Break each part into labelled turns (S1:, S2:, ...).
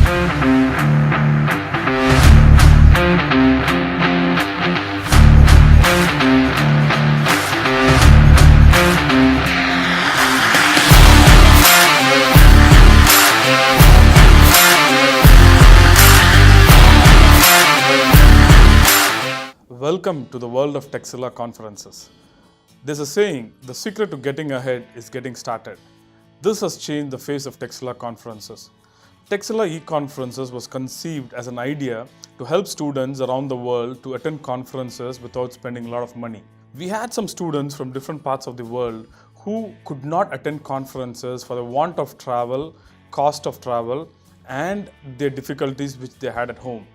S1: Welcome to the world of Texila conferences. There's a saying, the secret to getting ahead is getting started. This has changed the face of Texila conferences. Texila e-conferences was conceived as an idea to help students around the world to attend conferences without spending a lot of money. We had some students from different parts of the world who could not attend conferences for the want of travel, cost of travel, and their difficulties which they had at home.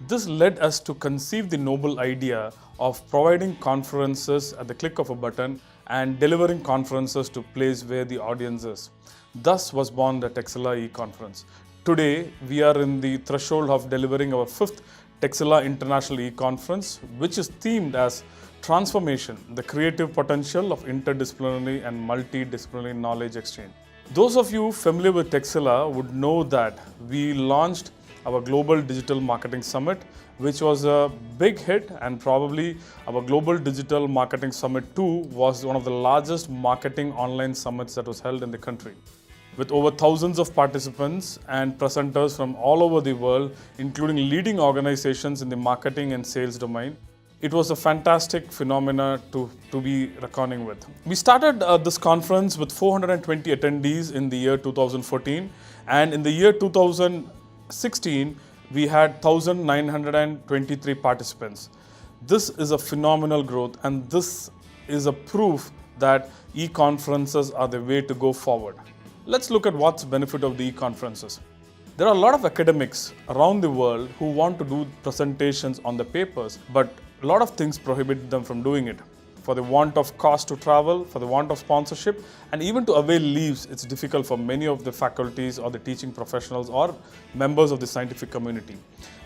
S1: This led us to conceive the noble idea of providing conferences at the click of a button and delivering conferences to place where the audience is. Thus was born the Texila e-conference. Today, we are in the threshold of delivering our 5th Texila International e-conference, which is themed as Transformation, the creative potential of interdisciplinary and multidisciplinary knowledge exchange. Those of you familiar with Texila would know that we launched our Global Digital Marketing Summit, which was a big hit, and probably our Global Digital Marketing Summit 2 was one of the largest marketing online summits that was held in the country. With over thousands of participants and presenters from all over the world, including leading organizations in the marketing and sales domain, it was a fantastic phenomena to be reckoning with. We started this conference with 420 attendees in the year 2014, and in the year 2016, we had 1,923 participants. This is a phenomenal growth, and this is a proof that e-conferences are the way to go forward. Let's look at what's the benefit of the e-conferences. There are a lot of academics around the world who want to do presentations on the papers, but a lot of things prohibit them from doing it. For the want of cost to travel, for the want of sponsorship, and even to avail leaves, it's difficult for many of the faculties or the teaching professionals or members of the scientific community.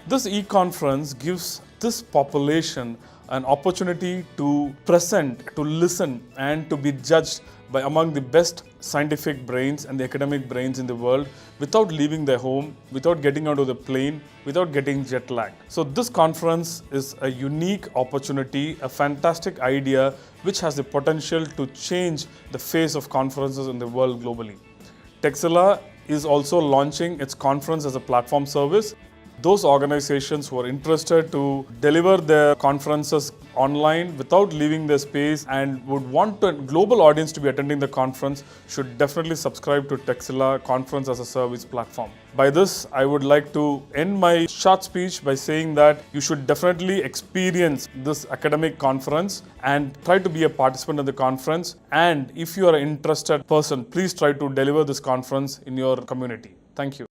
S1: This e-conference gives this population an opportunity to present, to listen, and to be judged by among the best scientific brains and the academic brains in the world without leaving their home, without getting onto the plane, without getting jet lagged. So this conference is a unique opportunity, a fantastic idea which has the potential to change the face of conferences in the world globally. Texila is also launching its conference as a platform service. Those organizations who are interested to deliver their conferences online without leaving their space and would want a global audience to be attending the conference should definitely subscribe to Texila Conference as a Service platform. By this, I would like to end my short speech by saying that you should definitely experience this academic conference and try to be a participant in the conference. And if you are an interested person, please try to deliver this conference in your community. Thank you.